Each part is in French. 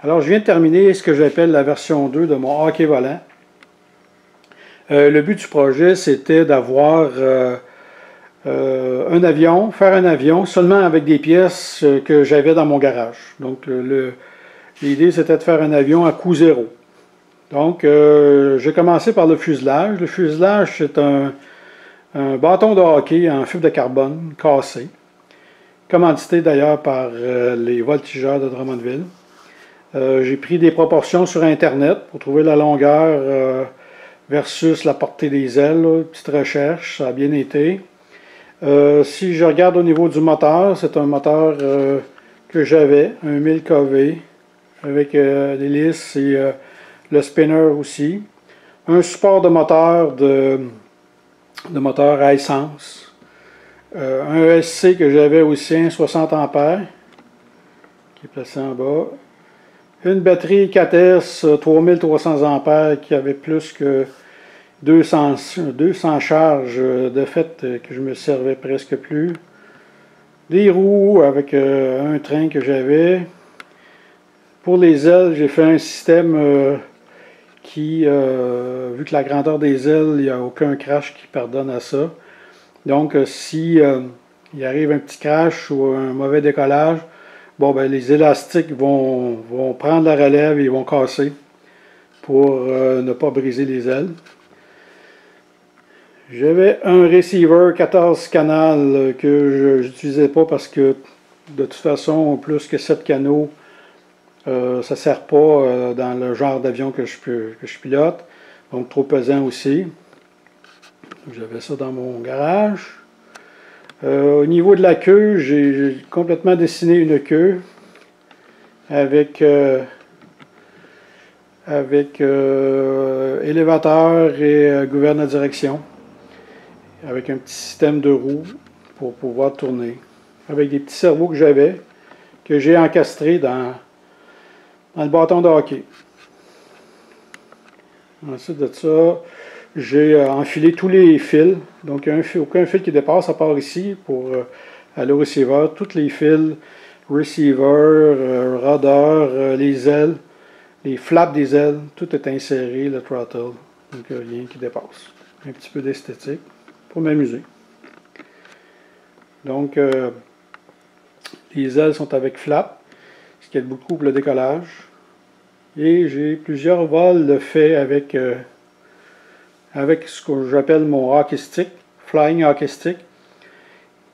Alors, je viens de terminer ce que j'appelle la version 2 de mon hockey volant. Le but du projet, c'était d'avoir un avion, faire un avion seulement avec des pièces que j'avais dans mon garage. Donc, l'idée, c'était de faire un avion à coût zéro. Donc, j'ai commencé par le fuselage. Le fuselage, c'est un bâton de hockey en fibre de carbone cassé, commandité d'ailleurs par les voltigeurs de Drummondville. J'ai pris des proportions sur Internet pour trouver la longueur versus la portée des ailes. Là, petite recherche, ça a bien été. Si je regarde au niveau du moteur, c'est un moteur que j'avais, un 1000 kV, avec l'hélice et le spinner aussi. Un support de moteur moteur à essence. Un ESC que j'avais aussi, un 60 A, qui est placé en bas. Une batterie 4S 3300 A qui avait plus que 200 charges, de fait que je me servais presque plus. Des roues avec un train que j'avais. Pour les ailes, j'ai fait un système qui, vu que la grandeur des ailes, il n'y a aucun crash qui pardonne à ça. Donc, si il arrive un petit crash ou un mauvais décollage, bon, ben, les élastiques vont prendre la relève et ils vont casser pour ne pas briser les ailes. J'avais un receiver 14 canals que je n'utilisais pas parce que de toute façon, plus que 7 canaux, ça ne sert pas dans le genre d'avion que je pilote. Donc trop pesant aussi. J'avais ça dans mon garage. Au niveau de la queue, j'ai complètement dessiné une queue avec élévateur et gouverne à direction, avec un petit système de roues pour pouvoir tourner, avec des petits cerveaux que j'ai encastrés dans le bâton de hockey. Ensuite de ça, j'ai enfilé tous les fils, donc il n'y a aucun fil qui dépasse à part ici pour aller au receiver. Tous les fils, receiver, rudder, les ailes, les flaps des ailes, tout est inséré, le throttle, donc rien qui dépasse. Un petit peu d'esthétique pour m'amuser. Donc, les ailes sont avec flap, ce qui aide beaucoup pour le décollage. Et j'ai plusieurs vols faits avec ce que j'appelle mon hockey stick, flying hockey stick,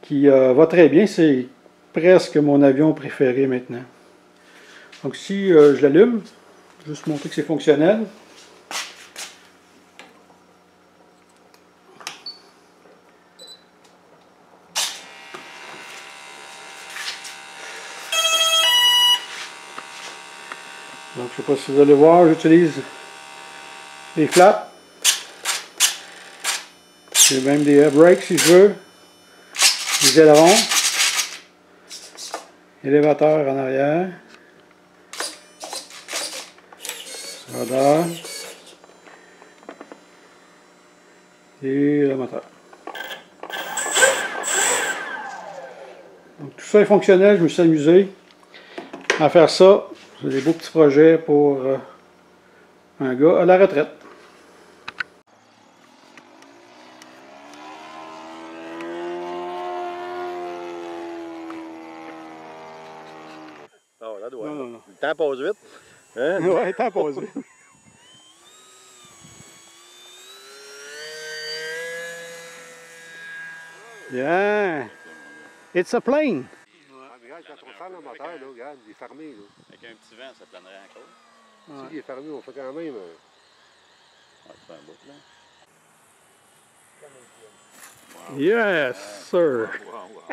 qui va très bien. C'est presque mon avion préféré maintenant. Donc si je l'allume, juste montrer que c'est fonctionnel. Donc je ne sais pas si vous allez voir, j'utilise les flaps. J'ai même des air brakes si je veux. Les ailerons. Élévateur en arrière. Radar. Et le moteur. Donc tout ça est fonctionnel, je me suis amusé à faire ça. C'est des beaux petits projets pour un gars à la retraite. Non, la douane. Non. Le temps passe vite. Hein? Ouais, le temps passe vite. Yeah! It's a plane! Regarde, quand on ferme le moteur, là, regarde, il est fermé. Là. Avec un petit vent, ça planerait encore. Ouais. S'il est fermé, on fait quand même. Ouais, c'est un bout, là. Yes, sir! Wow, wow.